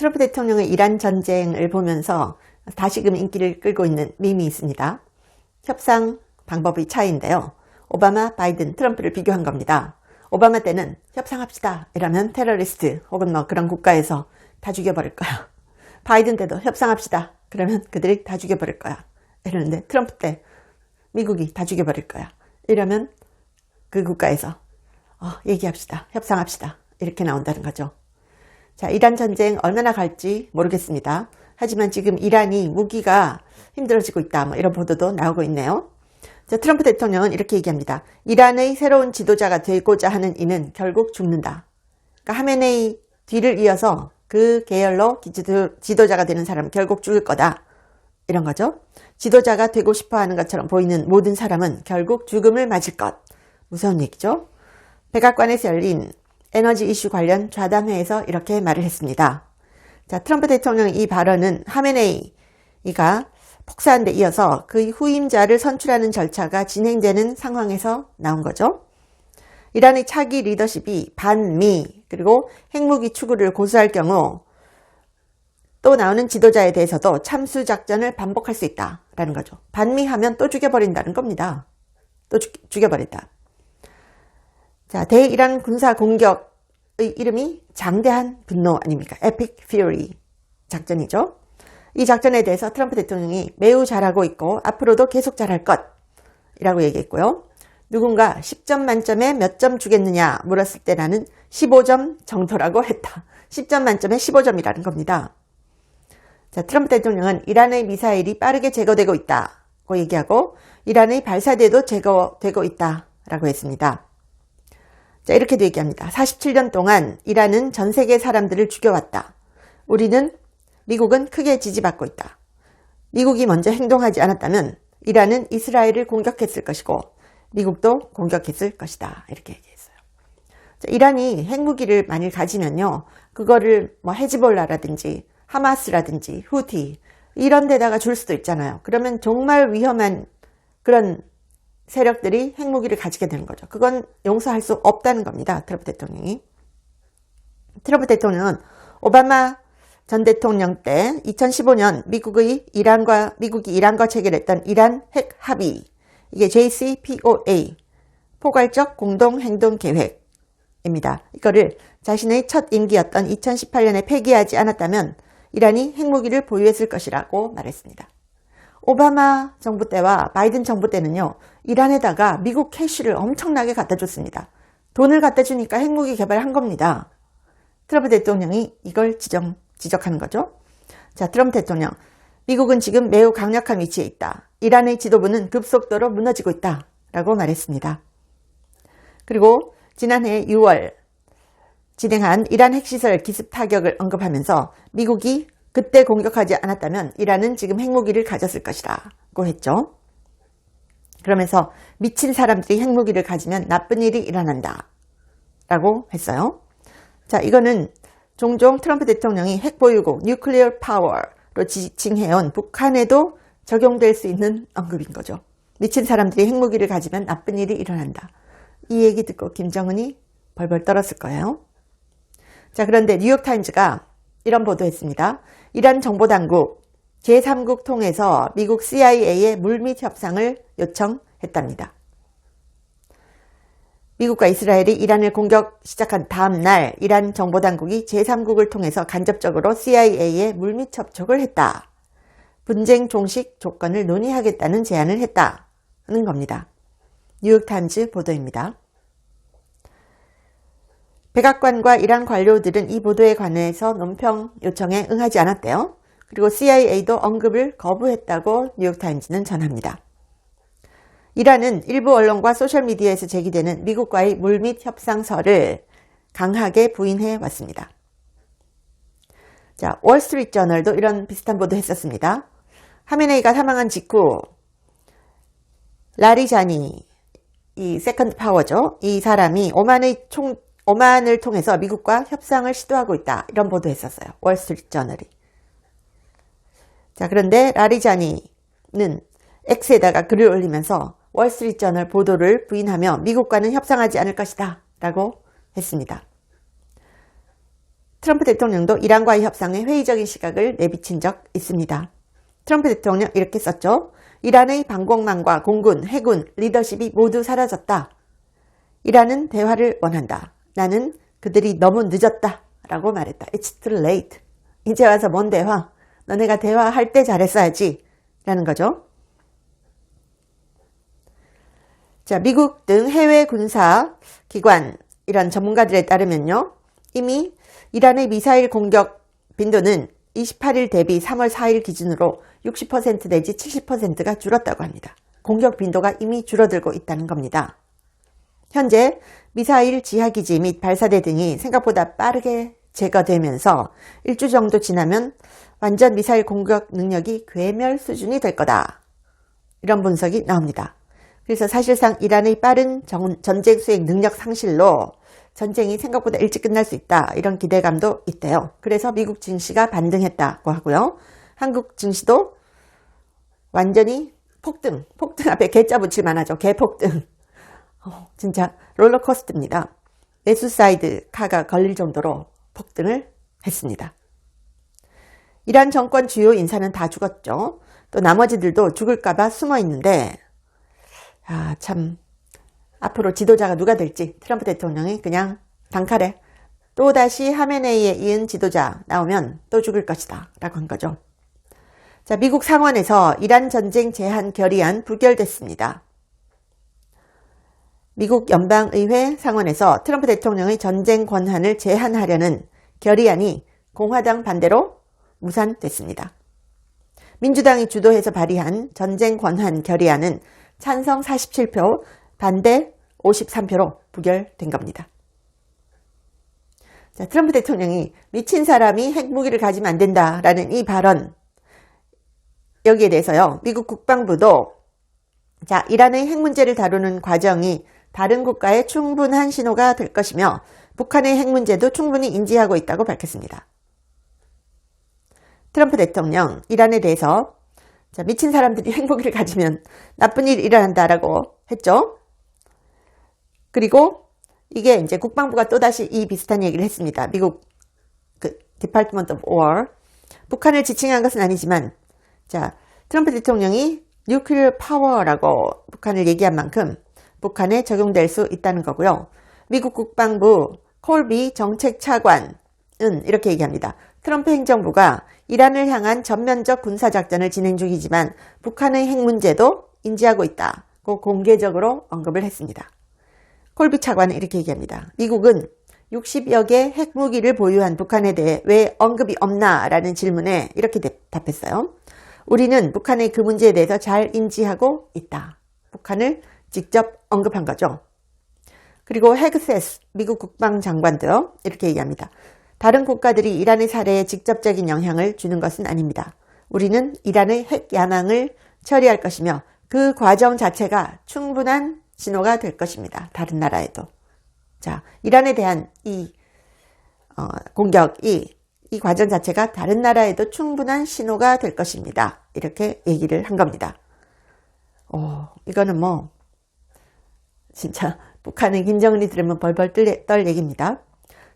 트럼프 대통령의 이란 전쟁을 보면서 다시금 인기를 끌고 있는 밈이 있습니다. 협상 방법의 차이인데요. 오바마, 바이든, 트럼프를 비교한 겁니다. 오바마 때는 협상합시다 이러면 테러리스트 혹은 뭐 그런 국가에서 다 죽여버릴 거야. 바이든 때도 협상합시다 그러면 그들이 다 죽여버릴 거야. 이러는데 트럼프 때 미국이 다 죽여버릴 거야. 이러면 그 국가에서 얘기합시다. 협상합시다. 이렇게 나온다는 거죠. 자, 이란 전쟁 얼마나 갈지 모르겠습니다. 하지만 지금 이란이 무기가 힘들어지고 있다. 뭐 이런 보도도 나오고 있네요. 자, 트럼프 대통령은 이렇게 얘기합니다. 이란의 새로운 지도자가 되고자 하는 이는 결국 죽는다. 그러니까 하메네이 뒤를 이어서 그 계열로 지도자가 되는 사람은 결국 죽을 거다. 이런 거죠. 지도자가 되고 싶어 하는 것처럼 보이는 모든 사람은 결국 죽음을 맞을 것. 무서운 얘기죠. 백악관에서 열린 에너지 이슈 관련 좌담회에서 이렇게 말을 했습니다. 자, 트럼프 대통령의 이 발언은 하메네이가 폭사한 데 이어서 그의 후임자를 선출하는 절차가 진행되는 상황에서 나온 거죠. 이란의 차기 리더십이 반미 그리고 핵무기 추구를 고수할 경우 또 나오는 지도자에 대해서도 참수 작전을 반복할 수 있다라는 거죠. 반미하면 또 죽여버린다는 겁니다. 또 죽여버린다. 자, 대이란 군사 공격의 이름이 장대한 분노 아닙니까? Epic Fury 작전이죠. 이 작전에 대해서 트럼프 대통령이 매우 잘하고 있고 앞으로도 계속 잘할 것이라고 얘기했고요. 누군가 10점 만점에 몇 점 주겠느냐 물었을 때 나는 15점 정도라고 했다. 10점 만점에 15점이라는 겁니다. 자, 트럼프 대통령은 이란의 미사일이 빠르게 제거되고 있다고 얘기하고 이란의 발사대도 제거되고 있다라고 했습니다. 자, 이렇게도 얘기합니다. 47년 동안 이란은 전 세계 사람들을 죽여왔다. 미국은 크게 지지받고 있다. 미국이 먼저 행동하지 않았다면 이란은 이스라엘을 공격했을 것이고 미국도 공격했을 것이다. 이렇게 얘기했어요. 자, 이란이 핵무기를 만일 가지면요. 그거를 뭐 헤즈볼라라든지 하마스라든지 후티 이런 데다가 줄 수도 있잖아요. 그러면 정말 위험한 그런 세력들이 핵무기를 가지게 되는 거죠. 그건 용서할 수 없다는 겁니다. 트럼프 대통령이. 트럼프 대통령은 오바마 전 대통령 때 2015년 미국이 이란과 체결했던 이란 핵 합의, 이게 JCPOA, 포괄적 공동행동계획입니다. 이거를 자신의 첫 임기였던 2018년에 폐기하지 않았다면 이란이 핵무기를 보유했을 것이라고 말했습니다. 오바마 정부 때와 바이든 정부 때는요, 이란에다가 미국 캐시를 엄청나게 갖다 줬습니다. 돈을 갖다 주니까 핵무기 개발한 겁니다. 트럼프 대통령이 이걸 지적하는 거죠. 자, 트럼프 대통령. 미국은 지금 매우 강력한 위치에 있다. 이란의 지도부는 급속도로 무너지고 있다. 라고 말했습니다. 그리고 지난해 6월 진행한 이란 핵시설 기습 타격을 언급하면서 미국이 그때 공격하지 않았다면 이란은 지금 핵무기를 가졌을 것이라고 했죠. 그러면서 미친 사람들이 핵무기를 가지면 나쁜 일이 일어난다 라고 했어요. 자, 이거는 종종 트럼프 대통령이 핵보유국 뉴클리어 파워로 지칭해온 북한에도 적용될 수 있는 언급인 거죠. 미친 사람들이 핵무기를 가지면 나쁜 일이 일어난다. 이 얘기 듣고 김정은이 벌벌 떨었을 거예요. 자, 그런데 뉴욕타임즈가 이런 보도했습니다. 이란 정보당국 제3국 통해서 미국 CIA에 물밑 협상을 요청했답니다. 미국과 이스라엘이 이란을 공격 시작한 다음 날 이란 정보당국이 제3국을 통해서 간접적으로 CIA에 물밑 접촉을 했다. 분쟁 종식 조건을 논의하겠다는 제안을 했다는 겁니다. 뉴욕타임즈 보도입니다. 백악관과 이란 관료들은 이 보도에 관해서 논평 요청에 응하지 않았대요. 그리고 CIA도 언급을 거부했다고 뉴욕타임즈는 전합니다. 이란은 일부 언론과 소셜미디어에서 제기되는 미국과의 물밑 협상설을 강하게 부인해 왔습니다. 자, 월스트리트저널도 이런 비슷한 보도 했었습니다. 하메네이가 사망한 직후 라리자니, 이 세컨드 파워죠. 이 사람이 오만을 통해서 미국과 협상을 시도하고 있다. 이런 보도 했었어요. 월스트리트저널이. 자, 그런데 라리자니는 X에다가 글을 올리면서 월스트리트저널 보도를 부인하며 미국과는 협상하지 않을 것이다 라고 했습니다. 트럼프 대통령도 이란과의 협상에 회의적인 시각을 내비친 적 있습니다. 트럼프 대통령 이렇게 썼죠. 이란의 방공망과 공군, 해군, 리더십이 모두 사라졌다. 이란은 대화를 원한다. 나는 그들이 너무 늦었다. 라고 말했다. It's too late. 이제 와서 뭔 대화? 너네가 대화할 때 잘했어야지. 라는 거죠. 자, 미국 등 해외 군사 기관 이런 전문가들에 따르면요. 이미 이란의 미사일 공격 빈도는 28일 대비 3월 4일 기준으로 60% 내지 70%가 줄었다고 합니다. 공격 빈도가 이미 줄어들고 있다는 겁니다. 현재 미사일 지하기지 및 발사대 등이 생각보다 빠르게 제거되면서 일주 정도 지나면 완전 미사일 공격 능력이 괴멸 수준이 될 거다. 이런 분석이 나옵니다. 그래서 사실상 이란의 빠른 전쟁 수행 능력 상실로 전쟁이 생각보다 일찍 끝날 수 있다. 이런 기대감도 있대요. 그래서 미국 증시가 반등했다고 하고요. 한국 증시도 완전히 폭등 앞에 개자 붙일만 하죠. 개폭등. 진짜 롤러코스터입니다. 매수 사이드 카가 걸릴 정도로 폭등을 했습니다. 이란 정권 주요 인사는 다 죽었죠. 또 나머지들도 죽을까봐 숨어 있는데 참 앞으로 지도자가 누가 될지 트럼프 대통령이 그냥 단칼에 또다시 하메네이에 이은 지도자 나오면 또 죽을 것이다 라고 한 거죠. 자, 미국 상원에서 이란 전쟁 제한 결의안 부결됐습니다. 미국 연방의회 상원에서 트럼프 대통령의 전쟁 권한을 제한하려는 결의안이 공화당 반대로 무산됐습니다. 민주당이 주도해서 발의한 전쟁 권한 결의안은 찬성 47표, 반대 53표로 부결된 겁니다. 자, 트럼프 대통령이 미친 사람이 핵무기를 가지면 안 된다라는 이 발언, 여기에 대해서요, 미국 국방부도 자, 이란의 핵 문제를 다루는 과정이 다른 국가에 충분한 신호가 될 것이며 북한의 핵 문제도 충분히 인지하고 있다고 밝혔습니다. 트럼프 대통령 이란에 대해서 자, 미친 사람들이 핵무기를 가지면 나쁜 일이 일어난다라고 했죠. 그리고 이게 이제 국방부가 또다시 이 비슷한 얘기를 했습니다. 미국 Department of War. 북한을 지칭한 것은 아니지만 자, 트럼프 대통령이 뉴클리어 파워라고 북한을 얘기한 만큼 북한에 적용될 수 있다는 거고요. 미국 국방부 콜비 정책차관은 이렇게 얘기합니다. 트럼프 행정부가 이란을 향한 전면적 군사작전을 진행 중이지만 북한의 핵 문제도 인지하고 있다고 공개적으로 언급을 했습니다. 콜비 차관은 이렇게 얘기합니다. 미국은 60여 개 핵무기를 보유한 북한에 대해 왜 언급이 없나? 라는 질문에 이렇게 답했어요. 우리는 북한의 그 문제에 대해서 잘 인지하고 있다. 북한을 직접 언급한 거죠. 그리고 헤그세스 미국 국방장관도 이렇게 얘기합니다. 다른 국가들이 이란의 사례에 직접적인 영향을 주는 것은 아닙니다. 우리는 이란의 핵 야망을 처리할 것이며 그 과정 자체가 충분한 신호가 될 것입니다. 다른 나라에도. 자, 이란에 대한 이 공격이 이 과정 자체가 다른 나라에도 충분한 신호가 될 것입니다. 이렇게 얘기를 한 겁니다. 이거는 뭐 진짜 북한의 김정은이 들으면 벌벌 떨 얘기입니다.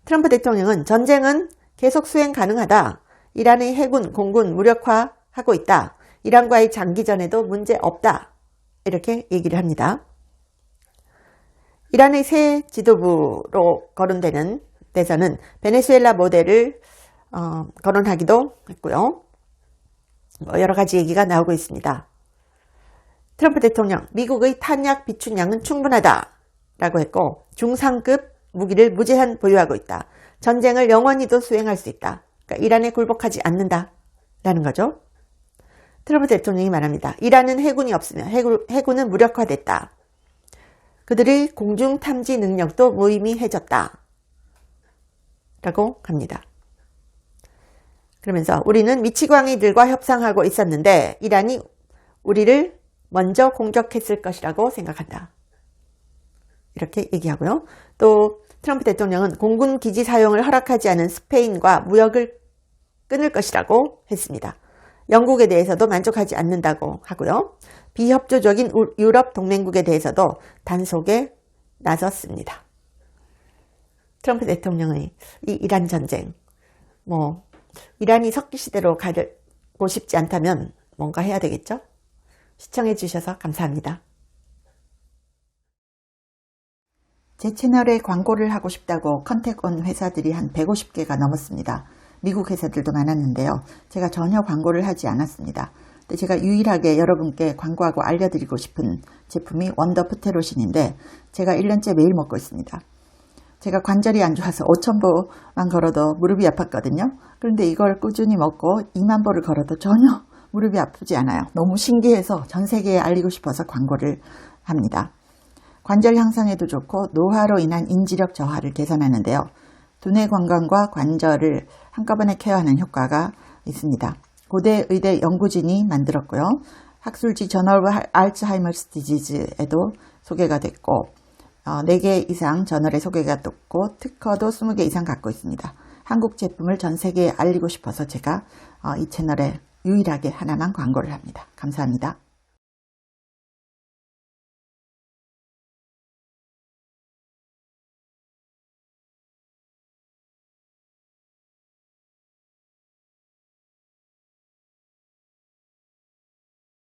트럼프 대통령은 전쟁은 계속 수행 가능하다. 이란의 해군, 공군 무력화하고 있다. 이란과의 장기전에도 문제 없다. 이렇게 얘기를 합니다. 이란의 새 지도부로 거론되는 데서는 베네수엘라 모델을 거론하기도 했고요. 여러 가지 얘기가 나오고 있습니다. 트럼프 대통령, 미국의 탄약 비축량은 충분하다 라고 했고 중상급 무기를 무제한 보유하고 있다. 전쟁을 영원히도 수행할 수 있다. 그러니까 이란에 굴복하지 않는다 라는 거죠. 트럼프 대통령이 말합니다. 이란은 해군이 없으면 해군은 무력화됐다. 그들의 공중 탐지 능력도 무의미해졌다 라고 합니다. 그러면서 우리는 미치광이들과 협상하고 있었는데 이란이 우리를 먼저 공격했을 것이라고 생각한다. 이렇게 얘기하고요. 또 트럼프 대통령은 공군 기지 사용을 허락하지 않은 스페인과 무역을 끊을 것이라고 했습니다. 영국에 대해서도 만족하지 않는다고 하고요. 비협조적인 유럽 동맹국에 대해서도 단속에 나섰습니다. 트럼프 대통령의 이 이란 전쟁, 이란이 석기 시대로 가고 싶지 않다면 뭔가 해야 되겠죠? 시청해 주셔서 감사합니다. 제 채널에 광고를 하고 싶다고 컨택 온 회사들이 한 150개가 넘었습니다. 미국 회사들도 많았는데요. 제가 전혀 광고를 하지 않았습니다. 근데 제가 유일하게 여러분께 광고하고 알려드리고 싶은 제품이 원더 프테로신인데 제가 1년째 매일 먹고 있습니다. 제가 관절이 안 좋아서 5,000보만 걸어도 무릎이 아팠거든요. 그런데 이걸 꾸준히 먹고 2만 보를 걸어도 전혀 무릎이 아프지 않아요. 너무 신기해서 전 세계에 알리고 싶어서 광고를 합니다. 관절 향상에도 좋고 노화로 인한 인지력 저하를 개선하는데요. 두뇌 건강과 관절을 한꺼번에 케어하는 효과가 있습니다. 고대 의대 연구진이 만들었고요. 학술지 저널 오브 알츠하이머스 디지즈에도 소개가 됐고 4개 이상 저널에 소개가 됐고 특허도 20개 이상 갖고 있습니다. 한국 제품을 전 세계에 알리고 싶어서 제가 이 채널에 유일하게 하나만 광고를 합니다. 감사합니다.